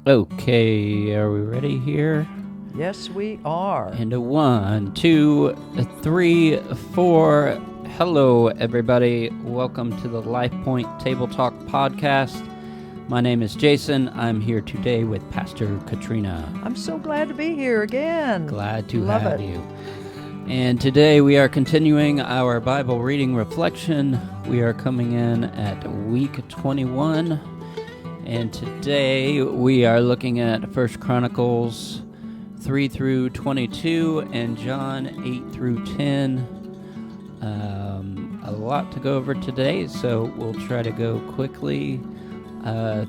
Okay, are we ready here? Yes, we are. And a 1, 2, 3, 4. Hello, everybody. Welcome to the Life Point Table Talk podcast. My name is Jason. I'm here today with Pastor Katrina. I'm so glad to be here again. Glad to Love have it. you. And today we are continuing our Bible reading reflection. We are coming in at week 21. And today we are looking at 1Chronicles 3 through 22 and John 8 through 10. A lot to go over today, so we'll try to go quickly.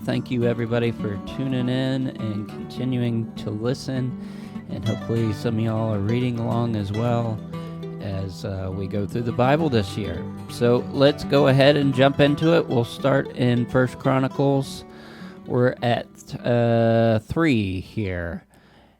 Thank you, everybody, for tuning in and continuing to listen. And hopefully some of y'all are reading along as well as we go through the Bible this year. So let's go ahead and jump into it. We'll start in 1Chronicles. We're at 3 here.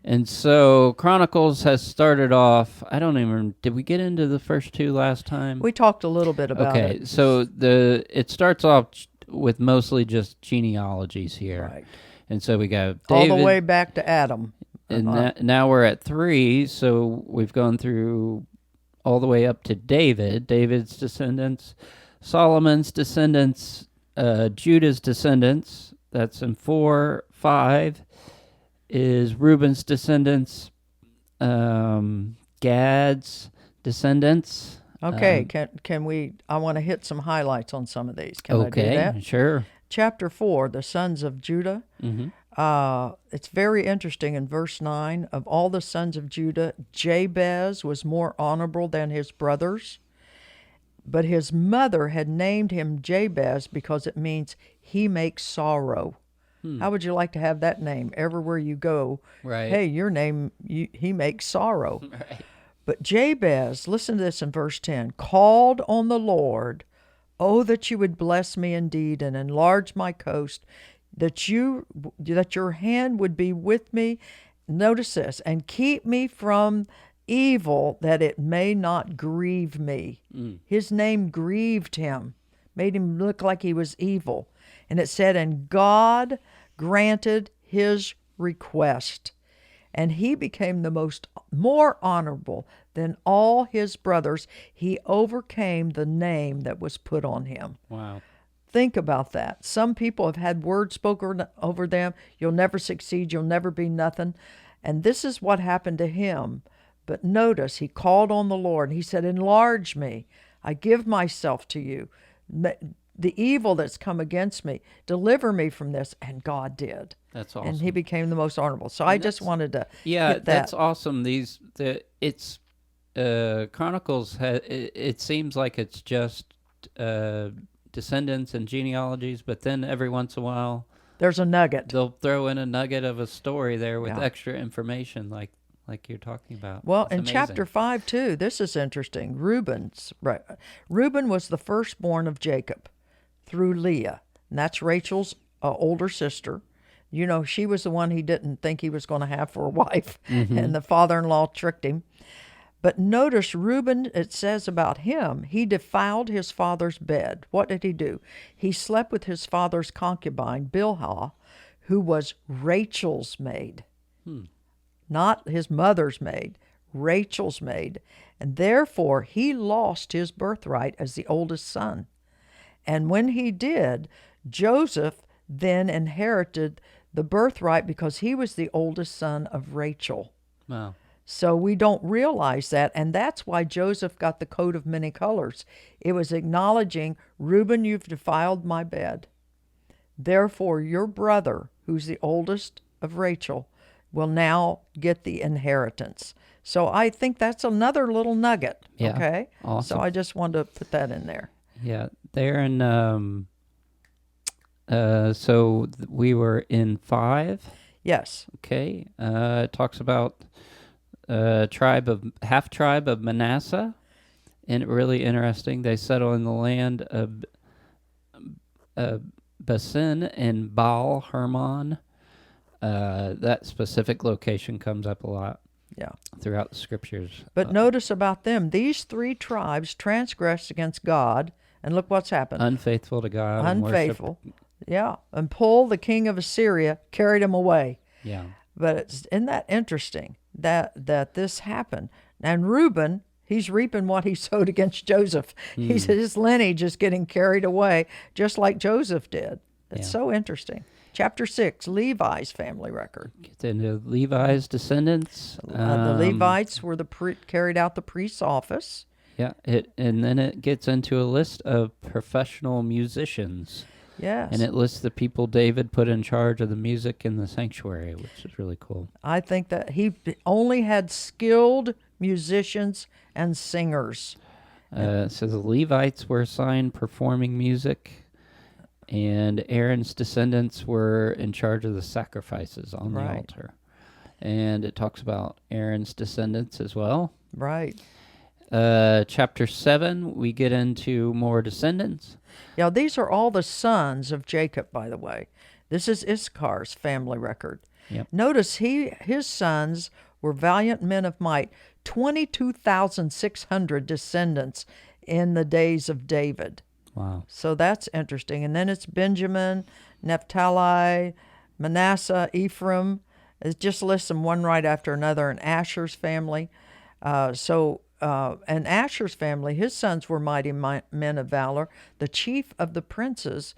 And so Chronicles has started off, did we get into the first two last time? We talked a little bit about it. Okay, so it starts off with mostly just genealogies here. Right. And so we got David. All the way back to Adam. And now we're at 3, so we've gone through all the way up to David, David's descendants, Solomon's descendants, Judah's descendants. That's in 4, 5 is Reuben's descendants, Gad's descendants. Okay, can we? I want to hit some highlights on some of these. Can I do that? Okay, sure. Chapter 4, the sons of Judah. Mm-hmm. It's very interesting in verse 9. Of all the sons of Judah, Jabez was more honorable than his brothers. But his mother had named him Jabez because it means he makes sorrow. How would you like to have that name everywhere you go? Right. Hey, your name, he makes sorrow. Right. But Jabez, listen to this in verse 10, called on the Lord, oh, that you would bless me indeed and enlarge my coast, that your hand would be with me. Notice this, and keep me from evil, that it may not grieve me. His name grieved him, made him look like he was evil. And it said, and God granted his request, and he became more honorable than all his brothers. He overcame the name that was put on him. Wow. Think about that. Some people have had words spoken over them. You'll never succeed. You'll never be nothing. And this is what happened to him. But notice, he called on the Lord. He said, enlarge me. I give myself to you. The evil that's come against me, deliver me from this. And God did. That's awesome. And he became the most honorable. So I just wanted to hit that. That's awesome. Chronicles, it seems like it's just descendants and genealogies, but then every once in a while There's a nugget. they'll throw in a nugget of a story there with extra information like you're talking about. Well, It's in amazing. chapter 5 too, this is interesting. Reuben was the firstborn of Jacob through Leah, and that's Rachel's older sister. You know, she was the one he didn't think he was going to have for a wife, and the father-in-law tricked him. But notice Reuben, it says about him, he defiled his father's bed. What did he do? He slept with his father's concubine, Bilhah, who was Rachel's maid. Not his mother's maid, Rachel's maid. And therefore, he lost his birthright as the oldest son. And when he did, Joseph then inherited the birthright because he was the oldest son of Rachel. Wow. So we don't realize that, and that's why Joseph got the coat of many colors. It was acknowledging, Reuben, you've defiled my bed. Therefore, your brother, who's the oldest of Rachel, will now get the inheritance. So I think that's another little nugget, okay? Awesome. So I just wanted to put that in there. Yeah, there in, we were in 5. Yes. Okay, it talks about half tribe of Manasseh, and really interesting. They settle in the land of Basin and Baal Hermon. That specific location comes up a lot. Throughout the scriptures. But notice about them, these 3 tribes transgressed against God, and look what's happened. Unfaithful to God. Unfaithful. Yeah. And Pul, the king of Assyria, carried him away. Yeah. But isn't that interesting that this happened? And Reuben, he's reaping what he sowed against Joseph. His lineage is getting carried away, just like Joseph did. It's Yeah. so interesting. Chapter 6, Levi's family record. Get into Levi's descendants. The Levites were carried out the priest's office. Yeah, and then it gets into a list of professional musicians. Yes. And it lists the people David put in charge of the music in the sanctuary, which is really cool. I think that he only had skilled musicians and singers. So the Levites were assigned performing music, and Aaron's descendants were in charge of the sacrifices on the altar. And it talks about Aaron's descendants as well. Right. Chapter 7, we get into more descendants. Yeah, these are all the sons of Jacob, by the way. This is Issachar's family record. Yep. Notice his sons were valiant men of might, 22,600 descendants in the days of David. Wow. So that's interesting. And then it's Benjamin, Naphtali, Manasseh, Ephraim. It just lists them one right after another. And Asher's family. And Asher's family, his sons were mighty men of valor, the chief of the princes,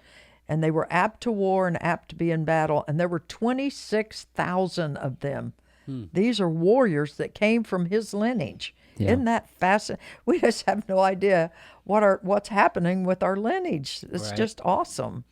and they were apt to war and apt to be in battle, and there were 26,000 of them. These are warriors that came from his lineage. Yeah. Isn't that fascinating? We just have no idea what's happening with our lineage. It's just awesome.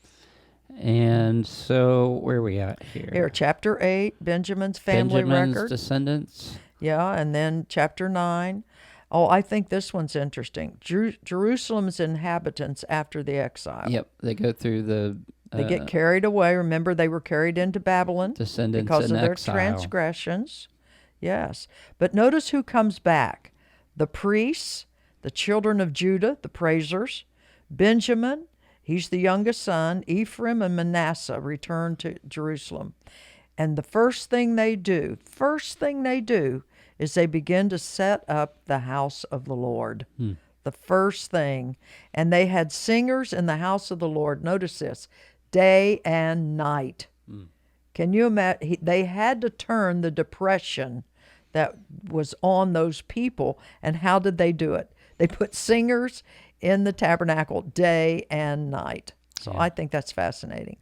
And so where are we at here? Here, chapter 8, Benjamin's family record. Descendants. Yeah, and then chapter 9. Oh, I think this one's interesting. Jerusalem's inhabitants after the exile. Yep, they go through the... They get carried away. Remember, they were carried into Babylon Descendants because in of their exile. transgressions. Yes. But notice who comes back. The priests, the children of Judah, the praisers. Benjamin, he's the youngest son. Ephraim and Manasseh return to Jerusalem. And the first thing they do is they begin to set up the house of the Lord. The first thing. And they had singers in the house of the Lord. Notice this, day and night. Can you imagine? They had to turn the depression that was on those people. And how did they do it? They put singers in the tabernacle day and night. So I think that's fascinating.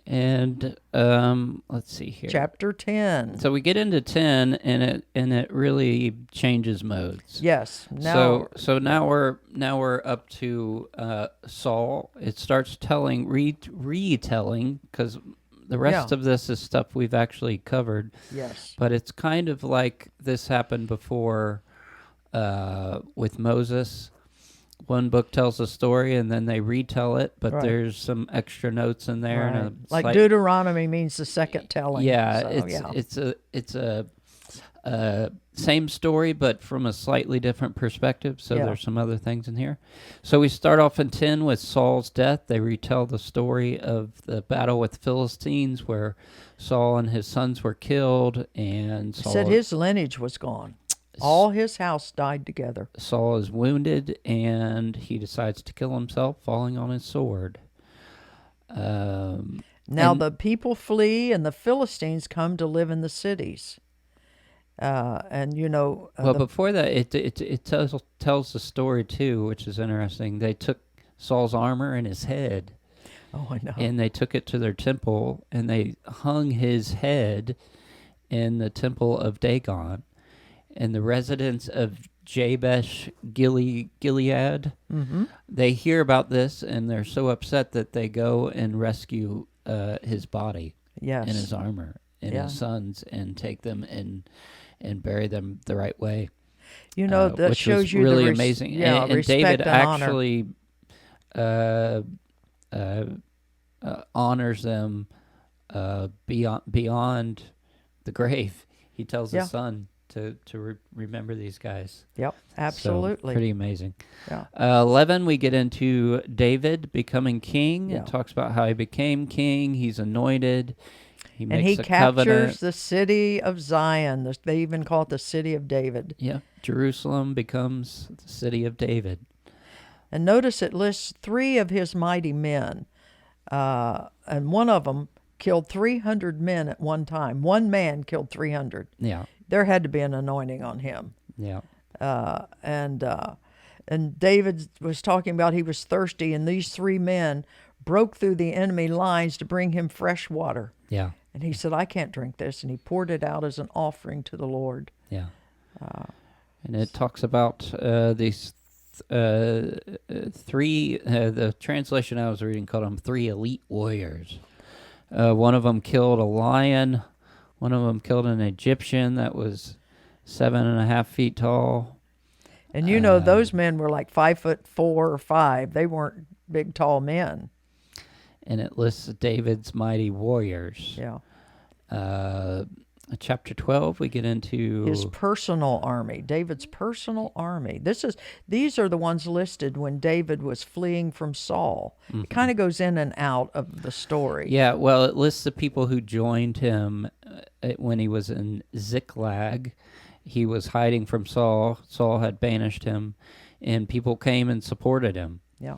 And let's see here. Chapter 10. So we get into 10, and it really changes modes. Yes. So now we're up to Saul. It starts retelling, because the rest of this is stuff we've actually covered. Yes. But it's kind of like this happened before with Moses. One book tells a story, and then they retell it, but there's some extra notes in there. Right. And like Deuteronomy means the second telling. Yeah, so, it's a same story, but from a slightly different perspective. So there's some other things in here. So we start off in 10 with Saul's death. They retell the story of the battle with the Philistines, where Saul and his sons were killed, and Saul said his lineage was gone. All his house died together. Saul is wounded, and he decides to kill himself, falling on his sword. Now the people flee, and the Philistines come to live in the cities. Before that, it tells the story too, which is interesting. They took Saul's armor and his head. Oh, I know. And they took it to their temple, and they hung his head in the temple of Dagon. And the residents of Jabesh Gilead, they hear about this, and they're so upset that they go and rescue his body and his armor and his sons, and take them and bury them the right way. That which shows was you really amazing. Yeah, and David actually honors them beyond the grave. He tells his son to remember these guys. Yep, absolutely. So, pretty amazing. Yeah. 11, we get into David becoming king. Yeah. It talks about how he became king. He's anointed. He captures covenant. the city of Zion. They even call it the city of David. Yeah, Jerusalem becomes the city of David. And notice it lists 3 of his mighty men. and one of them killed 300 men at one time. One man killed 300. Yeah. There had to be an anointing on him. Yeah. And David was talking about he was thirsty, and these three men broke through the enemy lines to bring him fresh water. Yeah. And he said, I can't drink this. And he poured it out as an offering to the Lord. Yeah. And it talks about these three, the translation I was reading called them 3 elite warriors. One of them killed a lion. One of them killed an Egyptian that was 7.5 feet tall. And those men were like 5'4" or 5. They weren't big, tall men. And it lists David's mighty warriors. Yeah. Chapter 12, we get into his personal army, David's personal army. These are the ones listed when David was fleeing from Saul. Mm-hmm. It kind of goes in and out of the story. Yeah, well, it lists the people who joined him when he was in Ziklag. He was hiding from Saul. Saul had banished him, and people came and supported him. Yeah.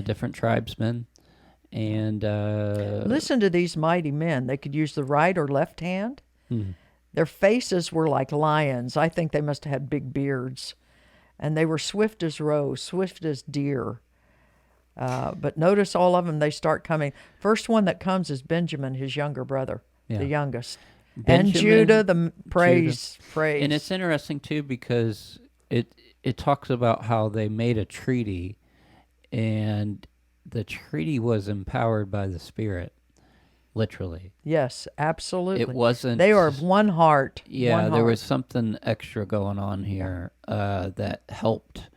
Different tribesmen. And listen to these mighty men. They could use the right or left hand. Their faces were like lions. I think they must have had big beards. And they were swift as roes, swift as deer. But notice all of them, they start coming. First one that comes is Benjamin, his younger brother, the youngest. Benjamin, and Judah, the praise. And it's interesting, too, because it talks about how they made a treaty, and the treaty was empowered by the Spirit. Literally. Yes, absolutely. It wasn't... They are of one heart. Yeah, there was something extra going on here that helped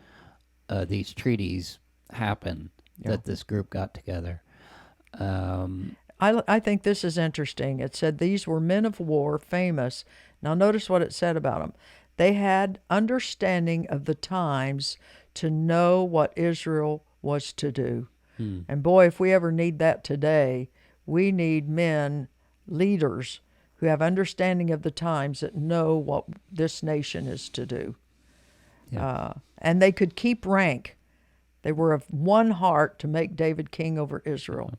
these treaties happen, that this group got together. I think this is interesting. It said these were men of war, famous. Now notice what it said about them. They had understanding of the times to know what Israel was to do. And boy, if we ever need that today... We need men, leaders, who have understanding of the times that know what this nation is to do. Yeah. And they could keep rank. They were of one heart to make David king over Israel.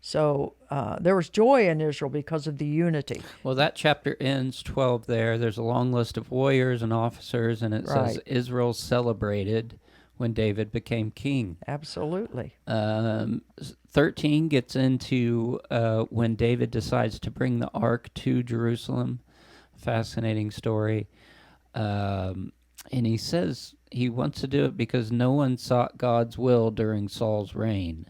So there was joy in Israel because of the unity. Well, that chapter ends 12 there. There's a long list of warriors and officers, and it says Israel celebrated when David became king. Absolutely. 13 gets into when David decides to bring the ark to Jerusalem. Fascinating story. And he says he wants to do it because no one sought God's will during Saul's reign.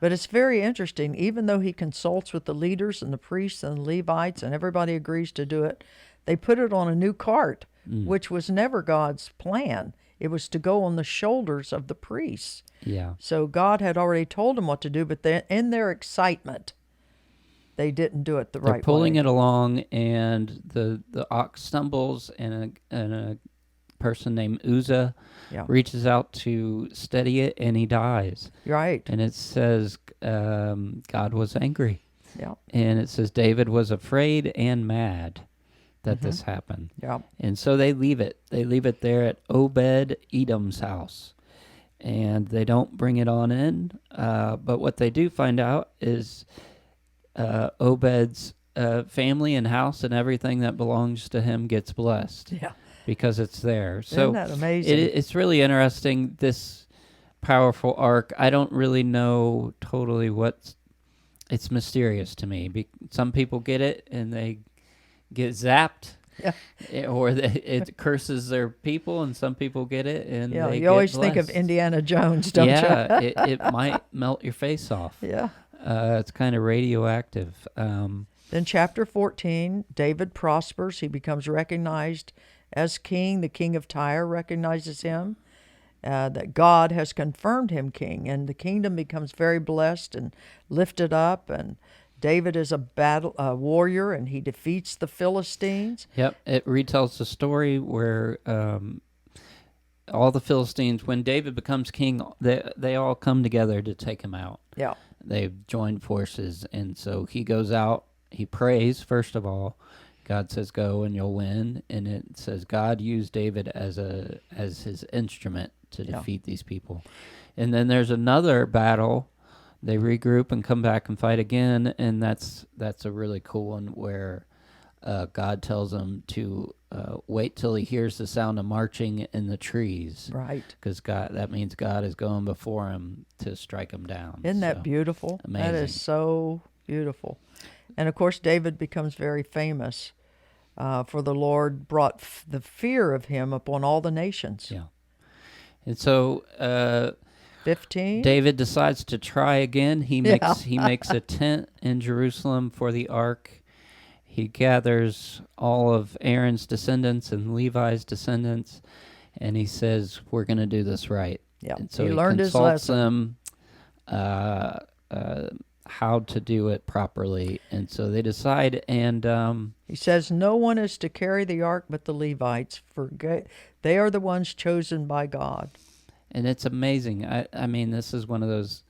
But it's very interesting. Even though he consults with the leaders and the priests and the Levites and everybody agrees to do it, they put it on a new cart, which was never God's plan. It was to go on the shoulders of the priests. Yeah. So God had already told them what to do, but in their excitement, they didn't do it the right way. They're pulling it along, and the ox stumbles, and a person named Uzzah reaches out to steady it, and he dies. Right. And it says God was angry. Yeah. And it says David was afraid and mad that this happened. Yeah. And so they leave it. They leave it there at Obed-Edom's house. And they don't bring it on in. But what they do find out is Obed's family and house and everything that belongs to him gets blessed. Yeah. Because it's there. So isn't that amazing? It's really interesting, this powerful ark. I don't really know totally it's mysterious to me. Some people get it and they get zapped. Yeah. Or it curses their people, and some people get it and they you always get think blessed. of Indiana Jones, don't you? Yeah, it might melt your face off. Yeah. It's kind of radioactive. Then chapter 14, David prospers. He becomes recognized as king. The king of Tyre recognizes him, that God has confirmed him king, and the kingdom becomes very blessed and lifted up, and David is a warrior, and he defeats the Philistines. Yep, it retells the story where all the Philistines, when David becomes king, they all come together to take him out. Yeah. They've joined forces, and so he goes out, he prays, first of all. God says, go and you'll win. And it says God used David as his instrument to defeat these people. And then there's another battle they regroup and come back and fight again, and that's a really cool one where God tells them to wait till he hears the sound of marching in the trees. Right. Because that means God is going before him to strike them down. Isn't that beautiful? Amazing. That is so beautiful. And of course, David becomes very famous for the Lord brought the fear of him upon all the nations. Yeah. And so 15. David decides to try again. He makes a tent in Jerusalem for the ark. He gathers all of Aaron's descendants and Levi's descendants, and he says, "We're going to do this right." Yeah. And so he learned his lesson. them how to do it properly, and so they decide. And he says, "No one is to carry the ark but the Levites, for they are the ones chosen by God." And it's amazing. I mean, this is one of those.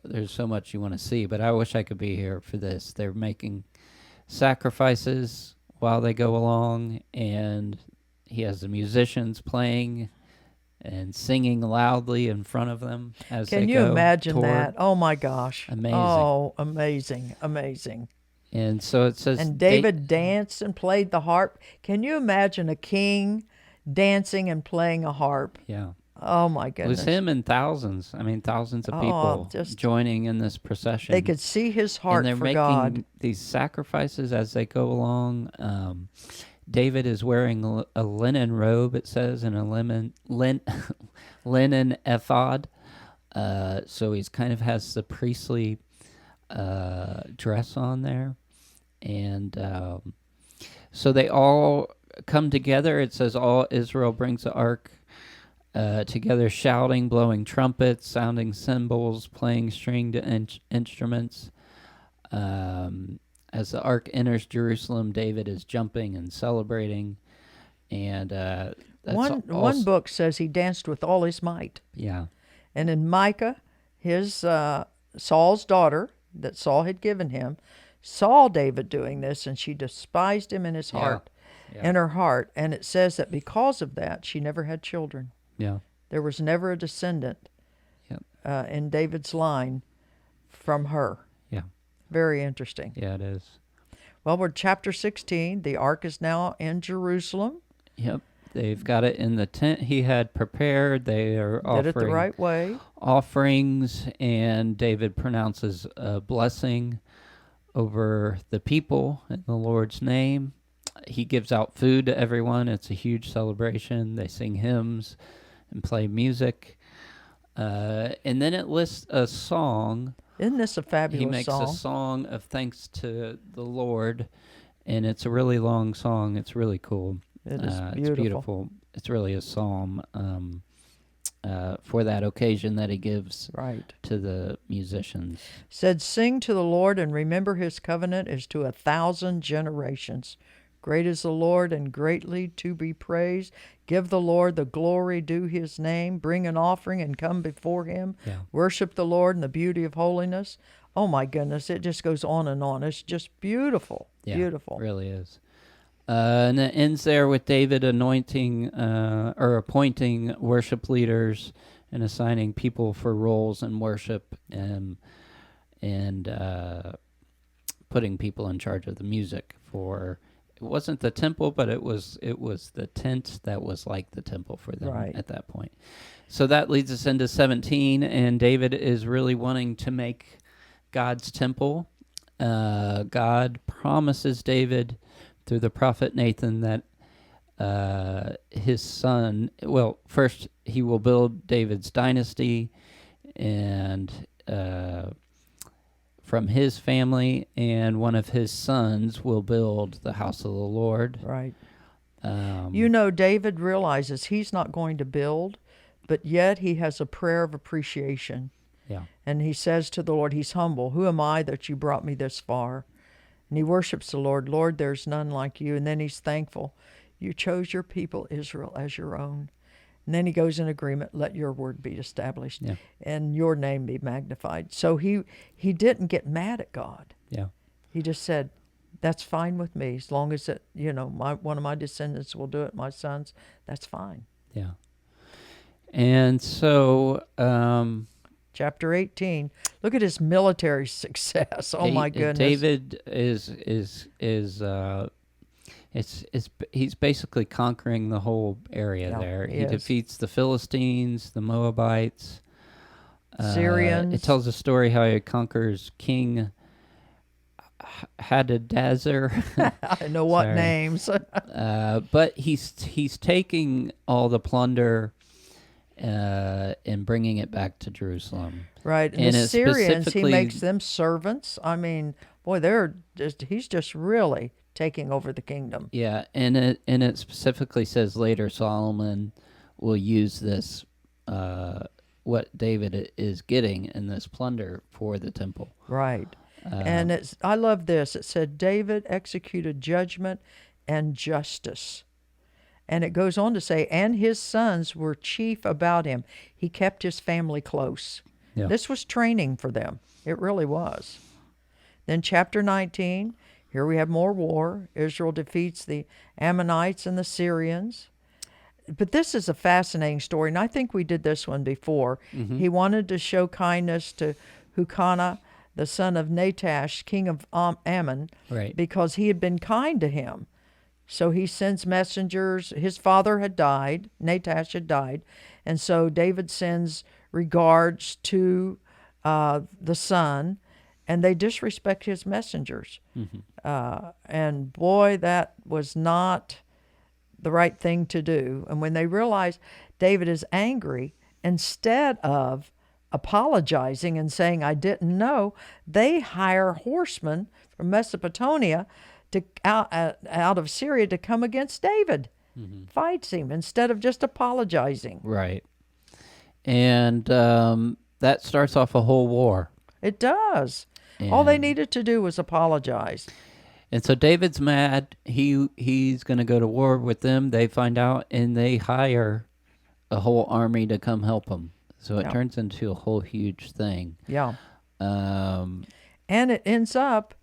There's so much you want to see, but I wish I could be here for this. They're making sacrifices while they go along, and he has the musicians playing and singing loudly in front of them as they go. Can you imagine that? Oh my gosh. Amazing. Oh, amazing, amazing. And so it says... And David danced and played the harp. Can you imagine a king dancing and playing a harp? Yeah. Oh my It goodness. was him and thousands of people joining in this procession. They could see his heart for God. And they're making these sacrifices as they go along. David is wearing a linen robe, it says, and a linen ephod. So he's kind of has the priestly dress on there. And so they all come together. It says all Israel brings the ark together, shouting, blowing trumpets, sounding cymbals, playing stringed instruments. As the ark enters Jerusalem, David is jumping and celebrating. And one book says he danced with all his might. Yeah. And in Micah, his Saul's daughter that Saul had given him, saw David doing this, and she despised him in his heart, in her heart. And it says that because of that, she never had children. Yeah. There was never a descendant in David's line from her. Yeah. Very interesting. Yeah, it is. Well, we're chapter 16. The ark is now in Jerusalem. Yep. They've got it in the tent he had prepared. They are offering Did it the right way. Offerings, and David pronounces a blessing over the people in the Lord's name. He gives out food to everyone. It's a huge celebration. They sing hymns and play music. And then it lists a song. Isn't this a fabulous song? He makes a song of thanks to the Lord, and it's a really long song. It's really cool. It is beautiful. It's beautiful. It's really a psalm for that occasion that he gives to the musicians. Said, "Sing to the Lord and remember his covenant is to 1,000 generations. Great is the Lord and greatly to be praised. Give the Lord the glory due his name. Bring an offering and come before him. Yeah. Worship the Lord in the beauty of holiness." Oh my goodness, it just goes on and on. It's just beautiful. Yeah, beautiful. It really is. And it ends there with David appointing worship leaders and assigning people for roles in worship and putting people in charge of the music for. It wasn't the temple, but it was the tent that was like the temple for them at that point. So that leads us into 17, and David is really wanting to make God's temple. God promises David through the prophet Nathan that his son, first he will build David's dynasty, and from his family, and one of his sons will build the house of the Lord. Right. David realizes he's not going to build, but yet he has a prayer of appreciation. Yeah. And he says to the Lord, he's humble. "Who am I that you brought me this far?" And he worships the Lord. "Lord, there's none like you." And then he's thankful. "You chose your people, Israel, as your own." And then he goes in agreement, "Let your word be established and your name be magnified." So he didn't get mad at God. Yeah. He just said, "That's fine with me. As long as it, one of my descendants will do it, my sons, that's fine." Yeah. And so chapter 18. Look at his military success. Oh my goodness. David he's basically conquering the whole area there. He defeats the Philistines, the Moabites, Syrians. It tells a story how he conquers King Hadadezer. I know what names. But he's taking all the plunder and bringing it back to Jerusalem. Right, and the Syrians, he makes them servants. I mean, boy, he's just really taking over the kingdom. Yeah, and it specifically says later Solomon will use this, what David is getting in this plunder for the temple. Right. And I love this. It said David executed judgment and justice. And it goes on to say, and his sons were chief about him. He kept his family close. Yeah. This was training for them. It really was. Then chapter 19, here we have more war. Israel defeats the Ammonites and the Syrians. But this is a fascinating story, and I think we did this one before. Mm-hmm. He wanted to show kindness to Hukanah, the son of Nahash, king of Ammon, right, because he had been kind to him. So he sends messengers. His father had died. Nahash had died. And so David sends regards to the son, and they disrespect his messengers. Mm-hmm. And boy, that was not the right thing to do. And when they realize David is angry, instead of apologizing and saying, I didn't know, they hire horsemen from Mesopotamia to out of Syria to come against David. Mm-hmm. Fights him instead of just apologizing. Right. And that starts off a whole war. It does. And all they needed to do was apologize. And so David's mad. He's going to go to war with them. They find out, and they hire a whole army to come help him. So it turns into a whole huge thing. Yeah. And it ends up,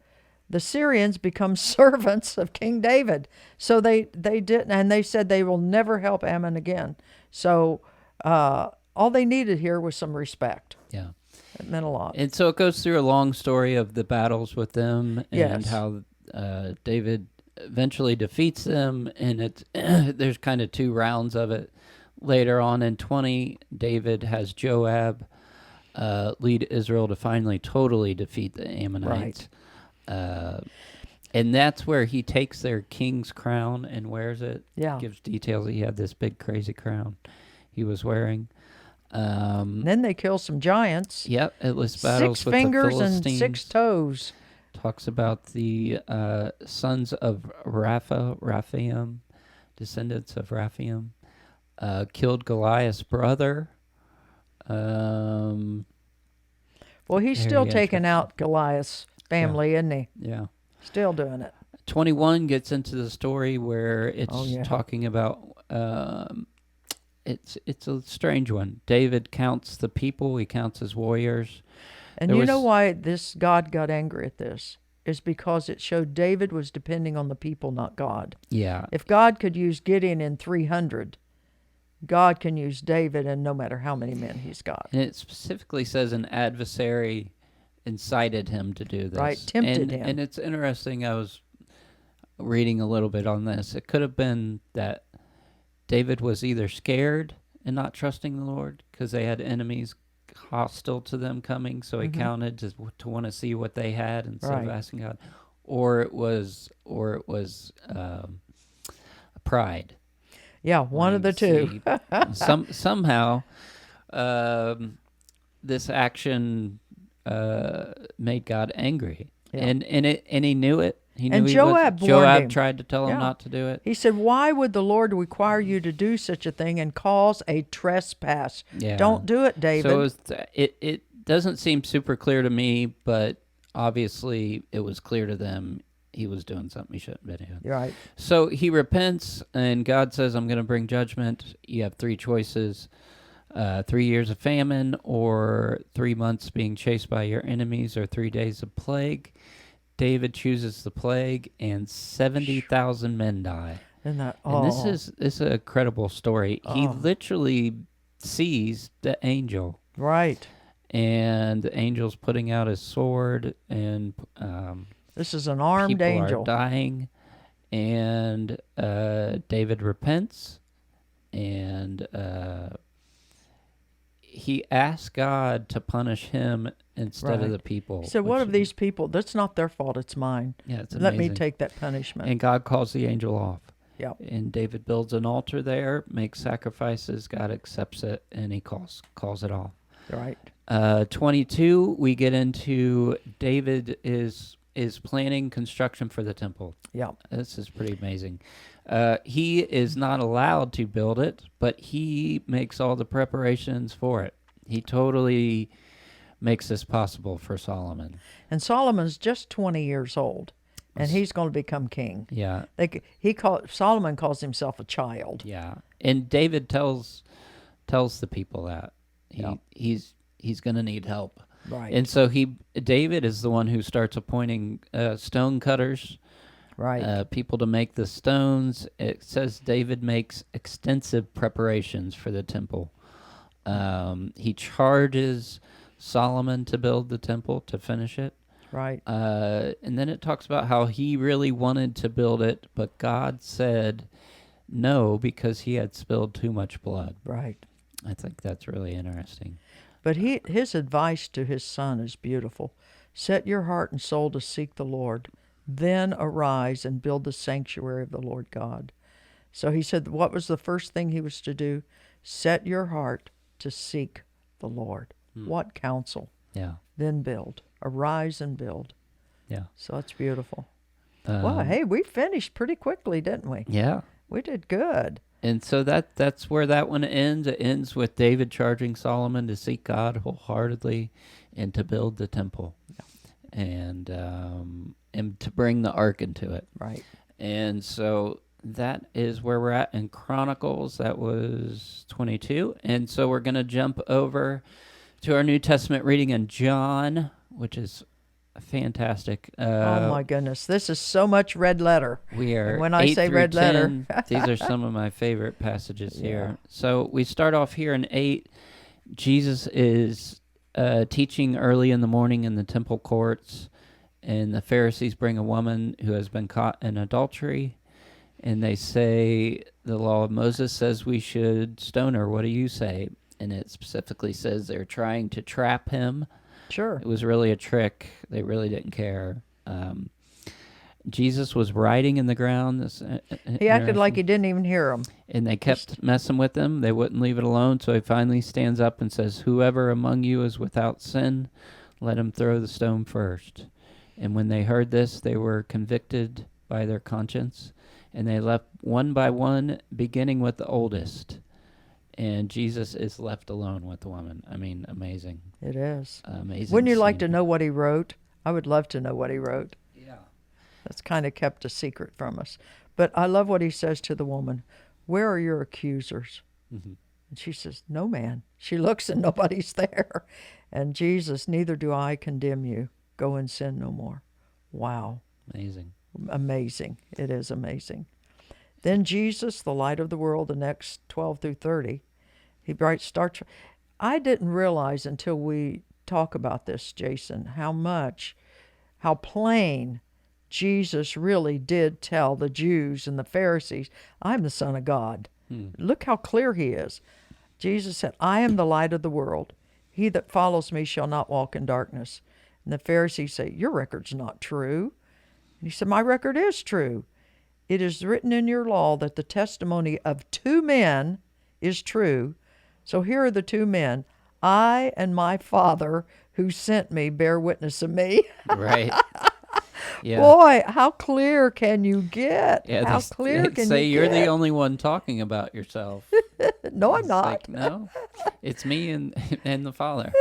the Syrians become servants of King David. So they didn't, and they said they will never help Ammon again. So all they needed here was some respect. Yeah. It meant a lot. And so it goes through a long story of the battles with them and how David eventually defeats them. And there's kind of two rounds of it. Later on in 20, David has Joab lead Israel to finally totally defeat the Ammonites. Right. And that's where he takes their king's crown and wears it. Yeah. Gives details. He had this big crazy crown he was wearing. Then they kill some giants. Yep. It lists battles 6 with fingers the and Philistines. 6 toes. Talks about the sons of Raphaim, descendants of Raphaim. Killed Goliath's brother. Well, he's still taking out Goliath's family, isn't he? Yeah. Still doing it. 21 gets into the story where it's talking about, it's a strange one. David counts the people. He counts his warriors. And you know why God got angry at this? Is because it showed David was depending on the people, not God. Yeah. If God could use Gideon in 300, God can use David and no matter how many men he's got. And it specifically says an adversary incited him to do this. Right, tempted him. And it's interesting, I was reading a little bit on this. It could have been that David was either scared and not trusting the Lord because they had enemies hostile to them coming, so he counted to want to see what they had instead of asking God. Or it was pride. Yeah, one of the two. Somehow, this action made God angry, and he knew it. He knew Joab tried to tell him not to do it. He said, "Why would the Lord require you to do such a thing and cause a trespass? Yeah. Don't do it, David." So it doesn't seem super clear to me, but obviously it was clear to them. He was doing something he shouldn't have been doing. You're right. So he repents, and God says, I'm going to bring judgment. You have 3 choices, 3 years of famine, or 3 months being chased by your enemies, or 3 days of plague. David chooses the plague, and 70,000 men die. And this is a credible story. He literally sees the angel. Right. and the angel's putting out his sword, and This is an armed people angel. are dying, and David repents, and he asks God to punish him instead of the people. So what of these people? That's not their fault. It's mine. Yeah, it's Let me amazing. take that punishment. And God calls the angel off. Yep. And David builds an altar there, makes sacrifices. God accepts it, and he calls it off. Right. 22, we get into David is planning construction for the temple. Yeah. This is pretty amazing. He is not allowed to build it, but he makes all the preparations for it. He totally makes this possible for Solomon. And Solomon's just 20 years old, and he's going to become king. Yeah. Solomon calls himself a child. Yeah. And David tells the people that he's going to need help. Right. And so David is the one who starts appointing stone cutters, right. People to make the stones. It says David makes extensive preparations for the temple. He charges Solomon to build the temple, to finish it. Right. And then it talks about how he really wanted to build it, but God said no because he had spilled too much blood. Right. I think that's really interesting. But his advice to his son is beautiful. Set your heart and soul to seek the Lord. Then arise and build the sanctuary of the Lord God. So he said, what was the first thing he was to do? Set your heart to seek the Lord. What counsel? Yeah. Then build. Arise and build. Yeah. So it's beautiful. Wow, hey, we finished pretty quickly, didn't we? Yeah. We did good. And so that's where that one ends. It ends with David charging Solomon to seek God wholeheartedly and to build the temple. Yeah. And to bring the ark into it. Right. And so that is where we're at in Chronicles. That was 22. And so we're going to jump over to our New Testament reading in John, which is fantastic. Oh my goodness, this is so much red letter. We are. And when I say red 10, letter, these are some of my favorite passages here. So we start off here in 8. Jesus is teaching early in the morning in the temple courts, and the Pharisees bring a woman who has been caught in adultery, and they say the law of Moses says we should stone her. What do you say? And it specifically says they're trying to trap him. Sure. It was really a trick. They really didn't care. Jesus was writing in the ground. He acted like he didn't even hear them. And they kept messing with him. They wouldn't leave it alone. So he finally stands up and says, "Whoever among you is without sin, let him throw the stone first." And when they heard this, they were convicted by their conscience. And they left one by one, beginning with the oldest. And Jesus is left alone with the woman. I mean, amazing. It is. Amazing. Wouldn't you like to know what he wrote? I would love to know what he wrote. Yeah. That's kind of kept a secret from us. But I love what he says to the woman. Where are your accusers? Mm-hmm. And she says, no man. She looks and nobody's there. And Jesus, neither do I condemn you. Go and sin no more. Wow. Amazing. Amazing. It is amazing. Then Jesus, the light of the world, the next 12 through 30, he starts. I didn't realize until we talk about this, Jason, how plain Jesus really did tell the Jews and the Pharisees, I'm the Son of God. Look how clear he is. Jesus said, I am the light of the world. He that follows me shall not walk in darkness. And the Pharisees say, your record's not true. And he said, my record is true. It is written in your law that the testimony of 2 men is true. So here are the 2 men. I and my Father who sent me bear witness of me. Right. Yeah. Boy, how clear can you get? Yeah, how clear can say you you're get? the only one talking about yourself. No, I'm It's not. like, no, it's me and the Father.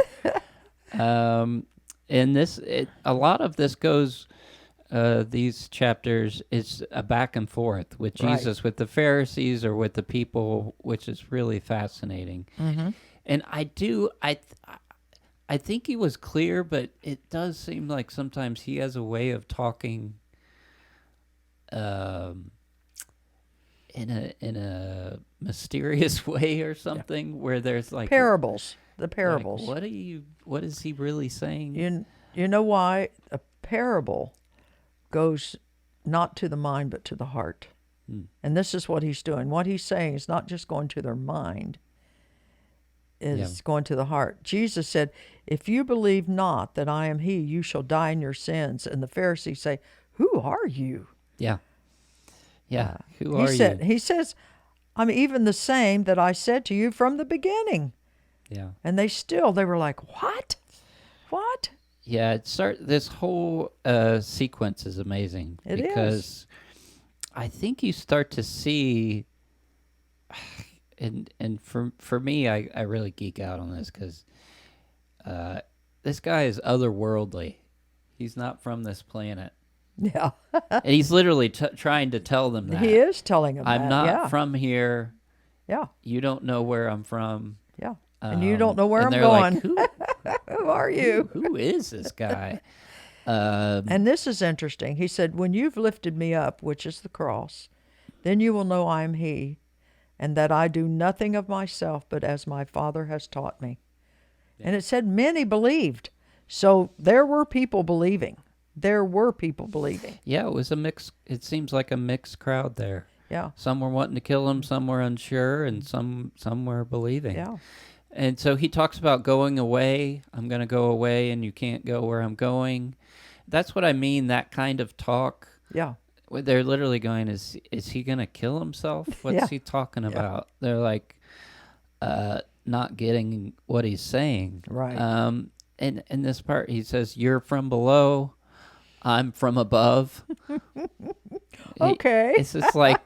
And a lot of this goes. These chapters is a back and forth with Jesus, with the Pharisees or with the people, which is really fascinating. Mm-hmm. And I think he was clear, but it does seem like sometimes he has a way of talking in a mysterious way or something, where there's like Parables. the parables. Like, what is he really saying? You know why? A parable goes not to the mind but to the heart. And this is what he's doing. What he's saying is not just going to their mind, it's going to the heart. Jesus said, if you believe not that I am he, you shall die in your sins. And the Pharisees say, who are you? Yeah. Who are you? He says, I'm even the same that I said to you from the beginning. Yeah. And they were like, what? What? Yeah, this whole sequence is amazing. Because I think you start to see, and for me, I really geek out on this because this guy is otherworldly. He's not from this planet. Yeah. And he's literally trying to tell them that. He is telling them I'm that. not from here. Yeah. You don't know where I'm from. Yeah. And you don't know where I'm going. Like, who are you? Who is this guy? And this is interesting. He said, when you've lifted me up, which is the cross, then you will know I am he, and that I do nothing of myself, but as my Father has taught me. Yeah. And it said many believed. So there were people believing. Yeah, it was a mix. It seems like a mixed crowd there. Yeah. Some were wanting to kill him, some were unsure, and some were believing. Yeah. And so he talks about going away. I'm going to go away, and you can't go where I'm going. That's what I mean, that kind of talk. Yeah. They're literally going, is he going to kill himself? What's he talking about? They're like not getting what he's saying. Right. And in this part, he says, you're from below, I'm from above. Okay. It's just like,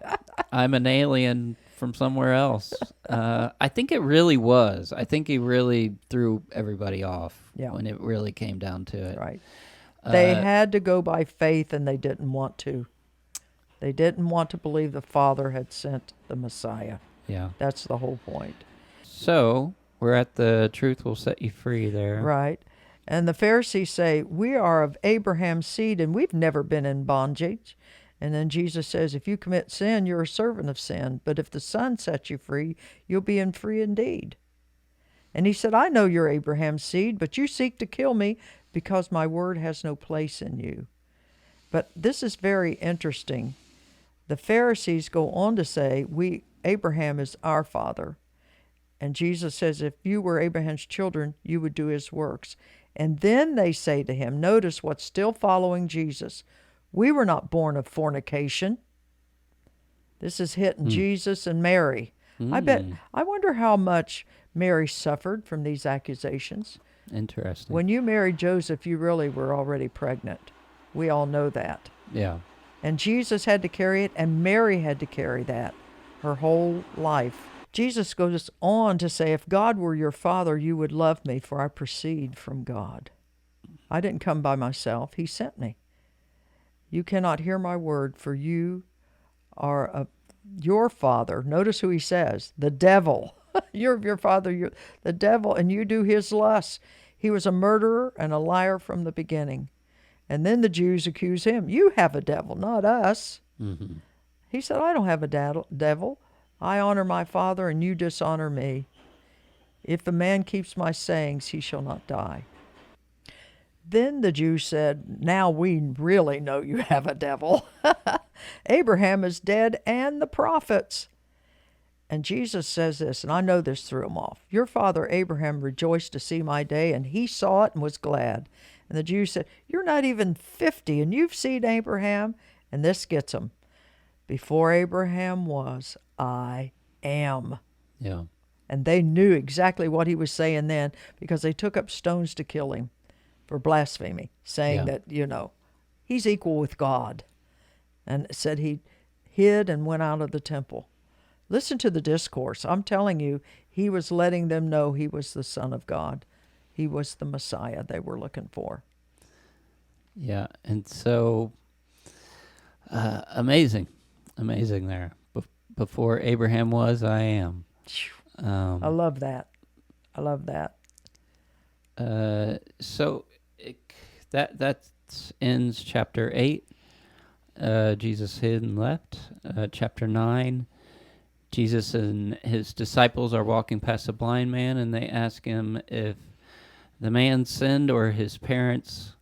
I'm an alien from somewhere else. I think it really was. I think he really threw everybody off when it really came down to it. Right. They had to go by faith, and they didn't want to. They didn't want to believe the Father had sent the Messiah. Yeah. That's the whole point. So, we're at the truth will set you free there. Right. And the Pharisees say, we are of Abraham's seed, and we've never been in bondage. And then Jesus says, if you commit sin, you're a servant of sin. But if the Son sets you free, you'll be free indeed. And he said, I know you're Abraham's seed, but you seek to kill me because my word has no place in you. But this is very interesting. The Pharisees go on to say, Abraham is our father. And Jesus says, if you were Abraham's children, you would do his works. And then they say to him, notice what's still following Jesus. We were not born of fornication. This is hitting Jesus and Mary. I wonder how much Mary suffered from these accusations. Interesting. When you married Joseph, you really were already pregnant. We all know that. Yeah. And Jesus had to carry it, and Mary had to carry that her whole life. Jesus goes on to say, if God were your father, you would love me, for I proceed from God. I didn't come by myself. He sent me. You cannot hear my word, for you are your father. Notice who he says, the devil. You're your father, you're the devil, and you do his lusts. He was a murderer and a liar from the beginning. And then the Jews accuse him. You have a devil, not us. Mm-hmm. He said, I don't have a devil. I honor my Father, and you dishonor me. If a man keeps my sayings, he shall not die. Then the Jews said, now we really know you have a devil. Abraham is dead, and the prophets. And Jesus says this, and I know this threw him off. Your father Abraham rejoiced to see my day, and he saw it and was glad. And the Jews said, you're not even 50, and you've seen Abraham? And this gets them. Before Abraham was, I am. Yeah. And they knew exactly what he was saying then, because they took up stones to kill him for blasphemy, saying that, he's equal with God. And it said he hid and went out of the temple. Listen to the discourse. I'm telling you, he was letting them know he was the Son of God. He was the Messiah they were looking for. Yeah, and so amazing there. Before Abraham was, I am. I love that. So that ends chapter 8. Jesus hid and left. Chapter 9. Jesus and his disciples are walking past a blind man, and they ask him if the man sinned or his parents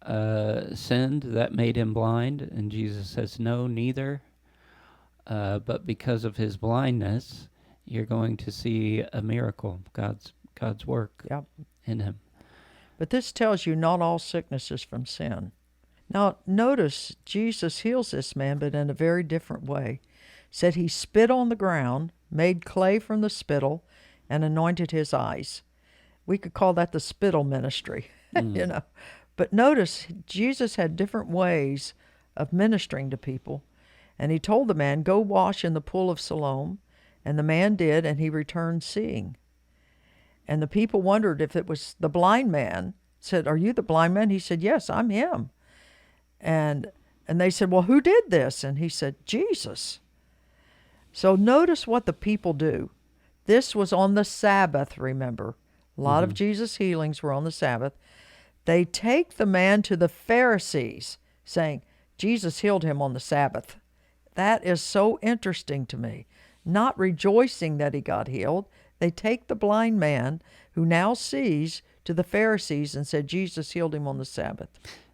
sinned that made him blind. And Jesus says, no, neither. But because of his blindness, you're going to see a miracle, God's work Yep. in him. But this tells you not all sickness is from sin. Now, notice Jesus heals this man, but in a very different way. Said he spit on the ground, made clay from the spittle, and anointed his eyes. We could call that the spittle ministry, you know. But notice Jesus had different ways of ministering to people. And he told the man, go wash in the pool of Siloam. And the man did, and he returned seeing. And the people wondered if it was the blind man. Said, are you the blind man? He said, yes, I'm him. And they said, well, who did this? And he said, Jesus. So notice what the people do. This was on the Sabbath, remember. A lot of Jesus' healings were on the Sabbath. They take the man to the Pharisees, saying, Jesus healed him on the Sabbath. That is so interesting to me. Not rejoicing that he got healed. They take the blind man, who now sees, to the Pharisees and said, Jesus healed him on the Sabbath.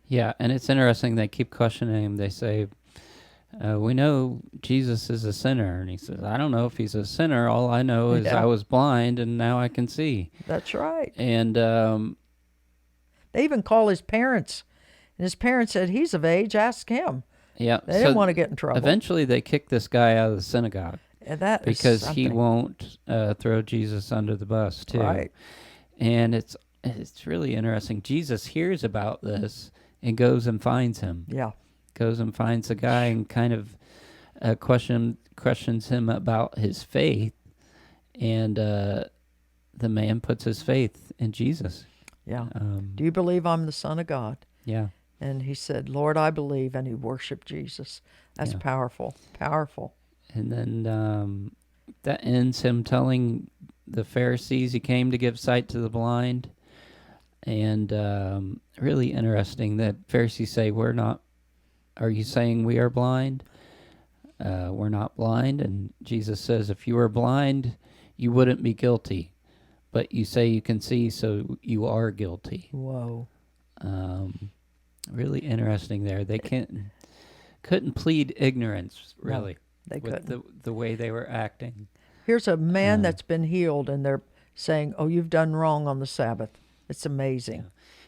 Yeah, and it's interesting. They keep questioning him. They say, we know Jesus is a sinner. And he says, I don't know if he's a sinner. All I know is I was blind, and now I can see. That's right. And they even call his parents. And his parents said, he's of age, ask him. yeah, They didn't want to get in trouble. Eventually, they kick this guy out of the synagogue And that is because he something. won't throw Jesus under the bus, too. Right. And it's really interesting. Jesus hears about this and goes and finds him. Yeah. Goes and finds the guy and kind of questions him about his faith. And the man puts his faith in Jesus. Yeah. Do you believe I'm the Son of God? Yeah. And he said, Lord, I believe. And he worshiped Jesus. That's powerful. Powerful. And then that ends him telling the Pharisees he came to give sight to the blind. And really interesting that Pharisees say, are you saying we are blind? We're not blind. And Jesus says, if you were blind, you wouldn't be guilty. But you say you can see, so you are guilty. Whoa. Really interesting there. They couldn't plead ignorance, really. No, they with couldn't. the way they were acting. Here's a man that's been healed, and they're saying, oh, you've done wrong on the Sabbath. It's amazing.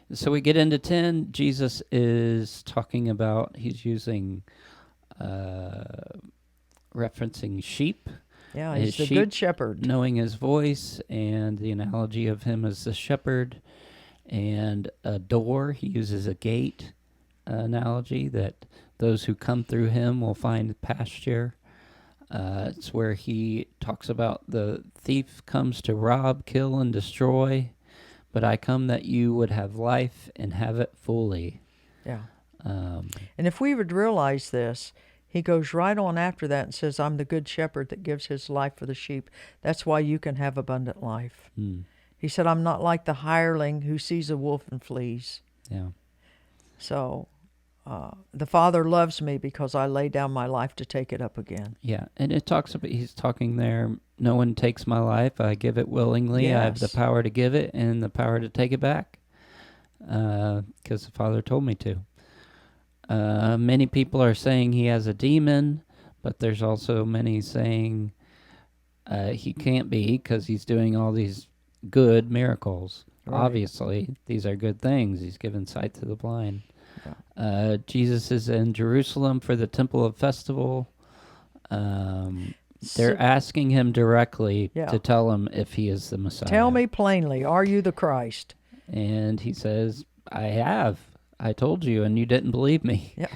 Yeah. So we get into 10. Jesus is talking about, he's using, referencing sheep. Yeah, he's the sheep, good shepherd. Knowing his voice, and the analogy of him as the shepherd. And a door, he uses a gate analogy that those who come through him will find pasture. It's where he talks about the thief comes to rob, kill, and destroy, but I come that you would have life and have it fully. Yeah. And if we would realize this, he goes right on after that and says, I'm the good shepherd that gives his life for the sheep. That's why you can have abundant life. He said, I'm not like the hireling who sees a wolf and flees. Yeah. So the Father loves me because I lay down my life to take it up again. Yeah, and it talks about, he's talking there, no one takes my life, I give it willingly. Yes. I have the power to give it and the power to take it back, because the Father told me to. Many people are saying he has a demon, but there's also many saying he can't be because he's doing all these good miracles. Right. Obviously, these are good things. He's given sight to the blind. Yeah. Jesus is in Jerusalem for the Temple of Festival. They're asking him directly to tell him if he is the Messiah. Tell me plainly, are you the Christ? And he says, I have. I told you, and you didn't believe me. Yeah.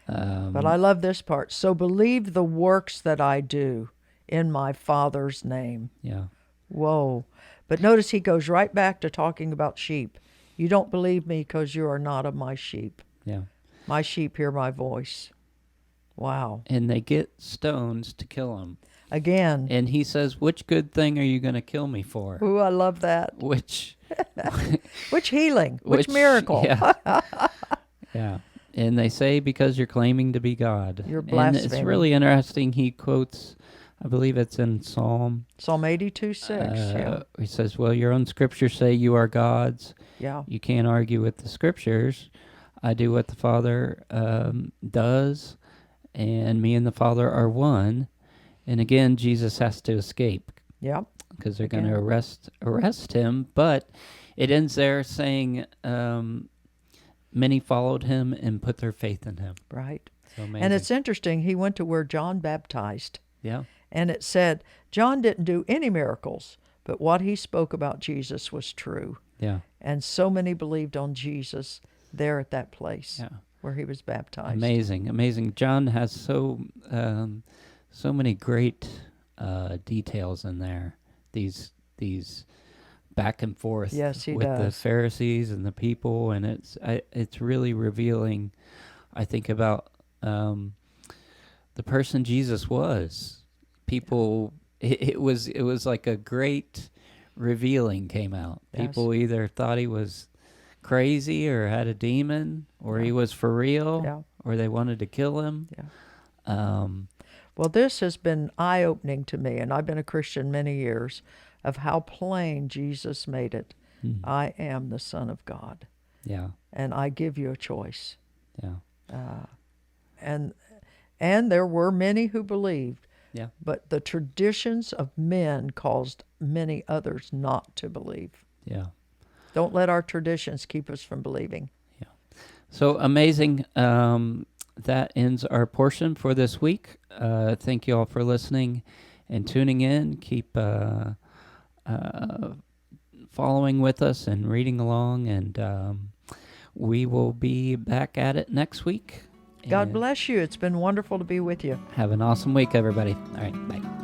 But I love this part. So believe the works that I do in my Father's name. Yeah. Whoa. But notice he goes right back to talking about sheep. You don't believe me because you are not of my sheep. Yeah. My sheep hear my voice. Wow. And they get stones to kill him. Again. And he says, which good thing are you going to kill me for? Ooh, I love that. Which healing? Which miracle? Yeah. Yeah. And they say, because you're claiming to be God. You're blaspheming. And it's really interesting. He quotes I believe it's in Psalm. Psalm 82:6. Yeah. He says, well, your own scriptures say you are God's. Yeah. You can't argue with the scriptures. I do what the Father does, and me and the Father are one. And again, Jesus has to escape Yeah. because they're going to arrest him. But it ends there saying, many followed him and put their faith in him. Right. So amazing. And it's interesting. He went to where John baptized. Yeah. And it said, John didn't do any miracles, but what he spoke about Jesus was true. Yeah. And so many believed on Jesus there at that place where he was baptized. Amazing, amazing. John has so many great details in there. These back and forth Yes, he with the does. Pharisees and the people, and it's really revealing, I think, about the person Jesus was. People, it was like a great revealing came out. Yes. People either thought he was crazy or had a demon, or he was for real, or they wanted to kill him. Yeah. Well, this has been eye-opening to me, and I've been a Christian many years, of how plain Jesus made it. I am the Son of God. Yeah. And I give you a choice. Yeah. And there were many who believed. Yeah. But the traditions of men caused many others not to believe. Yeah. Don't let our traditions keep us from believing. Yeah. So amazing. That ends our portion for this week. Thank you all for listening and tuning in. Keep following with us and reading along, and we will be back at it next week. God bless you. It's been wonderful to be with you. Have an awesome week, everybody. All right, bye.